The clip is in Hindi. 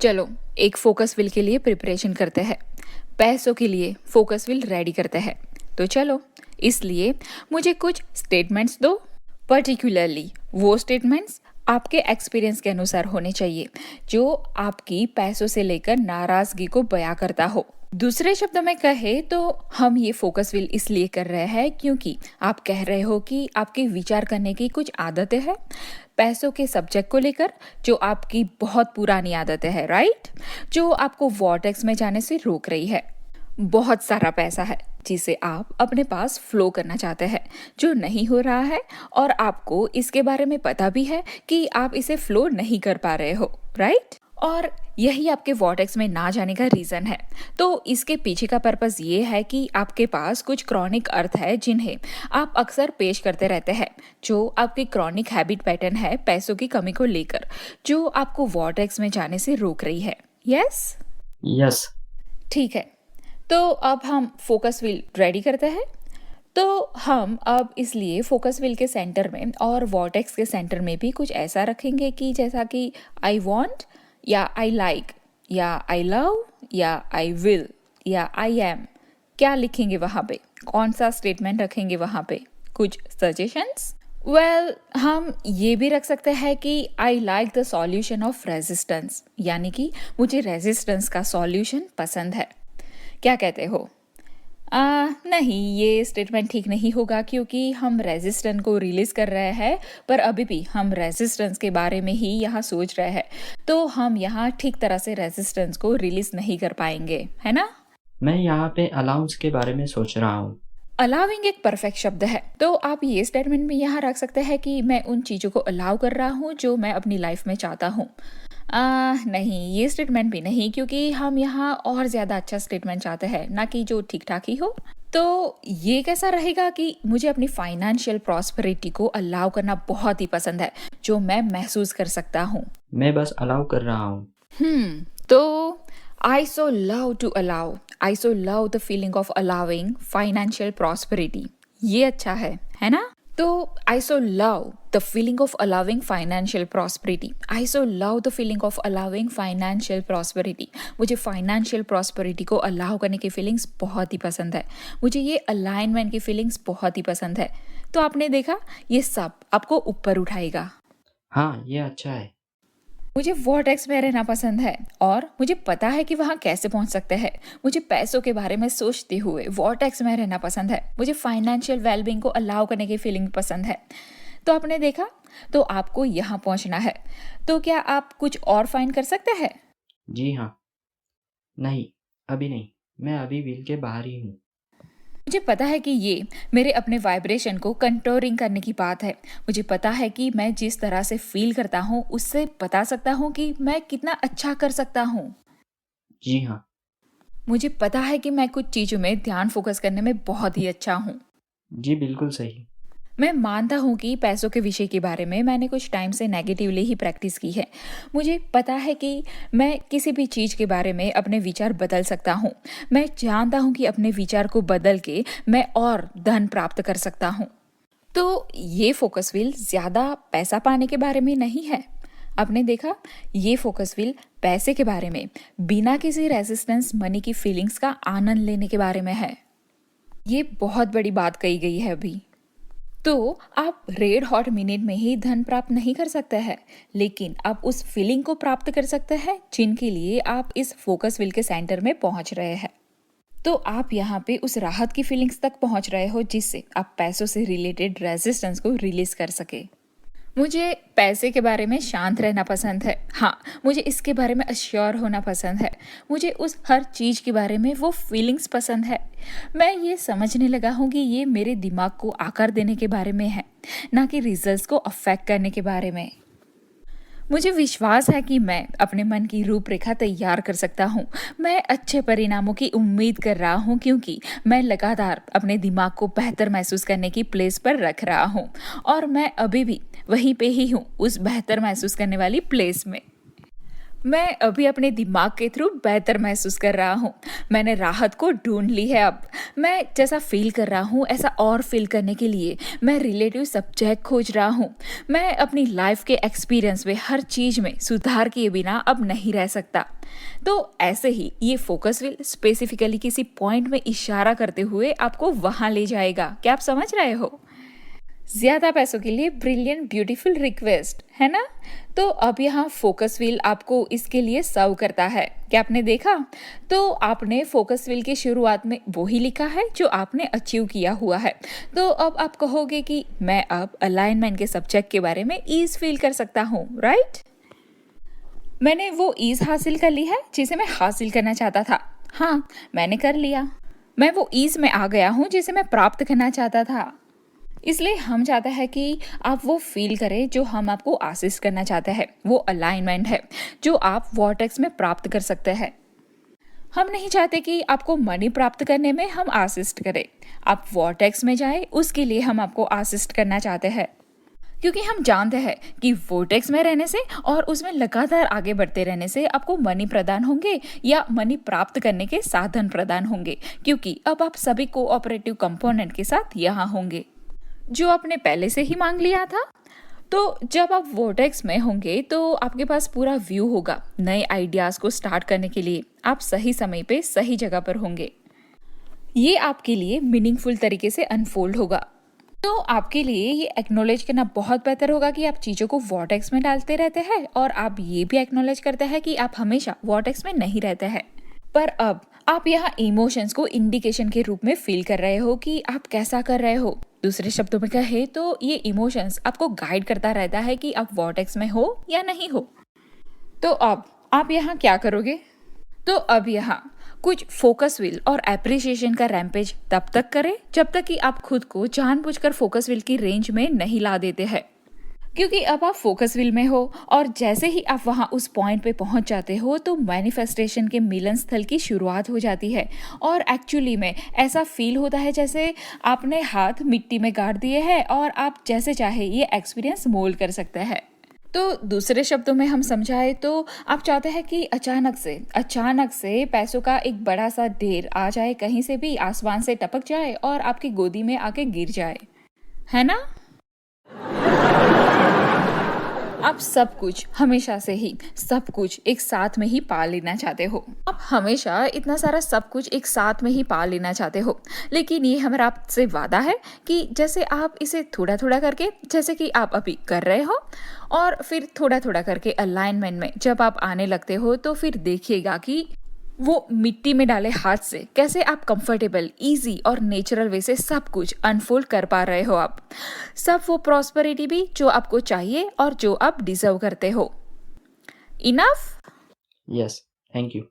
चलो एक फोकस विल के लिए प्रिपरेशन करते हैं। पैसों के लिए फोकस विल रेडी करते हैं। तो चलो, इसलिए मुझे कुछ स्टेटमेंट्स दो। पर्टिकुलरली वो स्टेटमेंट्स आपके एक्सपीरियंस के अनुसार होने चाहिए जो आपकी पैसों से लेकर नाराजगी को बयां करता हो। दूसरे शब्दों में कहे तो हम ये फोकस विल इसलिए कर रहे हैं क्योंकि आप कह रहे हो कि आपके विचार करने की कुछ आदतें हैं पैसों के सब्जेक्ट को लेकर जो आपकी बहुत पुरानी आदतें हैं, राइट, जो आपको वॉर्टेक्स में जाने से रोक रही है। बहुत सारा पैसा है जिसे आप अपने पास फ्लो करना चाहते हैं जो नहीं हो रहा है और आपको इसके बारे में पता भी है कि आप इसे फ्लो नहीं कर पा रहे हो, राइट, और यही आपके वॉर्टेक्स में ना जाने का रीज़न है। तो इसके पीछे का पर्पस ये है कि आपके पास कुछ क्रॉनिक अर्थ है जिन्हें आप अक्सर पेश करते रहते हैं, जो आपकी क्रॉनिक हैबिट पैटर्न है पैसों की कमी को लेकर, जो आपको वॉर्टेक्स में जाने से रोक रही है। Yes yes. ठीक है, तो अब हम फोकस व्हील रेडी करते हैं। तो हम अब इसलिए फोकस व्हील के सेंटर में और वॉर्टेक्स के सेंटर में भी कुछ ऐसा रखेंगे कि जैसा कि आई वॉन्ट या आई लाइक या आई लव या आई विल या आई एम। क्या लिखेंगे वहाँ पे, कौन सा स्टेटमेंट रखेंगे वहाँ पे? कुछ सजेशंस? वेल, हम ये भी रख सकते हैं कि I like the solution of resistance, यानी कि मुझे रेजिस्टेंस का सॉल्यूशन पसंद है। क्या कहते हो? नहीं, ये स्टेटमेंट ठीक नहीं होगा क्योंकि हम रेजिस्टेंस को रिलीज कर रहे हैं, पर अभी भी हम रेजिस्टेंस के बारे में ही यहाँ सोच रहे हैं, तो हम यहाँ ठीक तरह से रेजिस्टेंस को रिलीज नहीं कर पाएंगे, है ना? मैं यहाँ पे अलाउंस के बारे में सोच रहा हूँ। अलाउिंग एक परफेक्ट शब्द है, तो आप ये स्टेटमेंट भी यहाँ रख सकते हैं कि मैं उन चीज़ों को अलाउ कर रहा हूँ जो मैं अपनी लाइफ में चाहता हूँ। नहीं, ये स्टेटमेंट भी नहीं क्योंकि हम यहाँ और ज़्यादा अच्छा स्टेटमेंट चाहते हैं, ना कि जो ठीक ठाक ही हो। तो ये कैसा रहेगा कि मुझे अपनी फाइनेंशियल प्रॉस्पेरिटी को अलाउ करना बहुत ही पसंद है, जो मैं महसूस कर सकता हूँ। मैं बस अलाउ कर रहा हूँ। तो I so love to allow. I so love the feeling of allowing financial prosperity. ये अच्छा है ना? तो I so love the feeling of allowing financial prosperity. I so love the feeling of allowing financial prosperity. मुझे financial prosperity को allow करने की feelings बहुत ही पसंद है। मुझे ये alignment की feelings बहुत ही पसंद है। तो आपने देखा, ये सब आपको ऊपर उठाएगा। हाँ, ये अच्छा है। मुझे वॉर्टेक्स में रहना पसंद है और मुझे पता है कि वहाँ कैसे पहुँच सकते हैं। मुझे पैसों के बारे में सोचते हुए वॉर्टेक्स में रहना पसंद है। मुझे फाइनेंशियल वेलबींग को अलाउ करने की फीलिंग पसंद है। तो आपने देखा, तो आपको यहाँ पहुँचना है। तो क्या आप कुछ और फाइंड कर सकते हैं? जी हाँ। नहीं, अभी नहीं। मैं अभी व्हील के बाहर ही हूँ। मुझे पता है कि ये मेरे अपने वाइब्रेशन को कंट्रोलिंग करने की बात है। मुझे पता है कि मैं जिस तरह से फील करता हूँ उससे बता सकता हूँ कि मैं कितना अच्छा कर सकता हूँ। जी हाँ। मुझे पता है कि मैं कुछ चीज़ों में ध्यान फोकस करने में बहुत ही अच्छा हूँ। जी बिल्कुल सही। मैं मानता हूँ कि पैसों के विषय के बारे में मैंने कुछ टाइम से नेगेटिवली ही प्रैक्टिस की है। मुझे पता है कि मैं किसी भी चीज़ के बारे में अपने विचार बदल सकता हूँ। मैं जानता हूँ कि अपने विचार को बदल के मैं और धन प्राप्त कर सकता हूँ। तो ये फोकस व्हील ज़्यादा पैसा पाने के बारे में नहीं है। आपने देखा, ये फोकस व्हील पैसे के बारे में बिना किसी रेजिस्टेंस मनी की फीलिंग्स का आनंद लेने के बारे में है। ये बहुत बड़ी बात कही गई है अभी। तो आप रेड हॉट मिनट में ही धन प्राप्त नहीं कर सकते हैं, लेकिन आप उस फीलिंग को प्राप्त कर सकते हैं जिनके लिए आप इस फोकस व्हील के सेंटर में पहुंच रहे हैं। तो आप यहाँ पे उस राहत की फीलिंग्स तक पहुंच रहे हो जिससे आप पैसों से रिलेटेड रेजिस्टेंस को रिलीज कर सके। मुझे पैसे के बारे में शांत रहना पसंद है। हाँ, मुझे इसके बारे में अश्योर होना पसंद है। मुझे उस हर चीज़ के बारे में वो फीलिंग्स पसंद है। मैं ये समझने लगा हूँ कि ये मेरे दिमाग को आकार देने के बारे में है, ना कि रिजल्ट्स को अफेक्ट करने के बारे में। मुझे विश्वास है कि मैं अपने मन की रूपरेखा तैयार कर सकता हूँ। मैं अच्छे परिणामों की उम्मीद कर रहा हूँ क्योंकि मैं लगातार अपने दिमाग को बेहतर महसूस करने की प्लेस पर रख रहा हूँ और मैं अभी भी वहीं पे ही हूँ, उस बेहतर महसूस करने वाली प्लेस में। मैं अभी अपने दिमाग के थ्रू बेहतर महसूस कर रहा हूँ। मैंने राहत को ढूँढ ली है अब। मैं जैसा फ़ील कर रहा हूँ ऐसा और फ़ील करने के लिए मैं रिलेटिव सब्जेक्ट खोज रहा हूँ। मैं अपनी लाइफ़ के एक्सपीरियंस में हर चीज़ में सुधार किए बिना अब नहीं रह सकता। तो ऐसे ही ये फ़ोकस व्हील स्पेसिफ़िकली किसी पॉइंट में इशारा करते हुए आपको वहाँ ले जाएगा। क्या आप समझ रहे हो? ज़्यादा पैसों के लिए ब्रिलियंट ब्यूटीफुल रिक्वेस्ट, है ना? तो अब यहाँ फोकस व्हील आपको इसके लिए सर्व करता है। क्या आपने देखा? तो आपने फोकस व्हील की शुरुआत में वो ही लिखा है जो आपने अचीव किया हुआ है। तो अब आप कहोगे कि मैं अब अलाइनमेंट के सब्जेक्ट के बारे में ईज़ फील कर सकता हूँ, राइट? मैंने वो ईज़ हासिल कर ली है जिसे मैं हासिल करना चाहता था। हाँ, मैंने कर लिया। मैं वो ईज़ में आ गया हूँ जिसे मैं प्राप्त करना चाहता था। इसलिए हम चाहते हैं कि आप वो फ़ील करें जो हम आपको असिस्ट करना चाहते हैं। वो अलाइनमेंट है जो आप वॉर्टेक्स में प्राप्त कर सकते हैं। हम नहीं चाहते कि आपको मनी प्राप्त करने में हम असिस्ट करें। आप वॉर्टेक्स में जाएं, उसके लिए हम आपको असिस्ट करना चाहते हैं। क्योंकि हम जानते हैं कि वोर्टेक्स में रहने से और उसमें लगातार आगे बढ़ते रहने से आपको मनी प्रदान होंगे या मनी प्राप्त करने के साधन प्रदान होंगे, क्योंकि अब आप सभी कोऑपरेटिव कंपोनेंट के साथ यहाँ होंगे जो आपने पहले से ही मांग लिया था। तो जब आप वोर्टेक्स में होंगे तो आपके पास पूरा व्यू होगा नए आइडियाज़ को स्टार्ट करने के लिए। आप सही समय पे सही जगह पर होंगे। ये आपके लिए मीनिंगफुल तरीके से अनफोल्ड होगा। तो आपके लिए ये एक्नॉलेज करना बहुत बेहतर होगा कि आप चीज़ों को वॉर्टेक्स में डालते रहते हैं और आप ये भी एक्नॉलेज करते हैं कि आप हमेशा वॉर्टेक्स में नहीं रहते हैं। पर अब आप यहाँ इमोशंस को इंडिकेशन के रूप में फील कर रहे हो कि आप कैसा कर रहे हो। दूसरे शब्दों में कहे तो ये इमोशंस आपको गाइड करता रहता है कि आप वॉर्टेक्स में हो या नहीं हो। तो अब आप यहाँ क्या करोगे? तो अब यहाँ कुछ फोकस व्हील और एप्रिसिएशन का रैम्पेज तब तक करें जब तक कि आप खुद को जानबूझकर फोकस व्हील की रेंज में नहीं ला देते हैं। क्योंकि अब आप फोकस व्हील में हो और जैसे ही आप वहाँ उस पॉइंट पे पहुँच जाते हो तो मैनिफेस्टेशन के मिलन स्थल की शुरुआत हो जाती है। और एक्चुअली में ऐसा फील होता है जैसे आपने हाथ मिट्टी में गाड़ दिए हैं और आप जैसे चाहे ये एक्सपीरियंस मोल्ड कर सकते हैं। तो दूसरे शब्दों में हम समझाए तो आप चाहते हैं कि अचानक से पैसों का एक बड़ा सा ढेर आ जाए, कहीं से भी आसमान से टपक जाए और आपकी गोदी में आके गिर जाए, है ना? आप सब कुछ हमेशा से ही सब कुछ एक साथ में ही पा लेना चाहते हो। आप हमेशा इतना सारा सब कुछ एक साथ में ही पा लेना चाहते हो। लेकिन ये हमारा आपसे वादा है कि जैसे आप इसे थोड़ा थोड़ा करके, जैसे कि आप अभी कर रहे हो, और फिर थोड़ा थोड़ा करके अलाइनमेंट में जब आप आने लगते हो तो फिर देखिएगा कि वो मिट्टी में डाले हाथ से कैसे आप कंफर्टेबल, इजी और नेचुरल वे से सब कुछ अनफोल्ड कर पा रहे हो। आप सब वो प्रॉस्पेरिटी भी जो आपको चाहिए और जो आप डिजर्व करते हो। इनफ? Yes, thank you.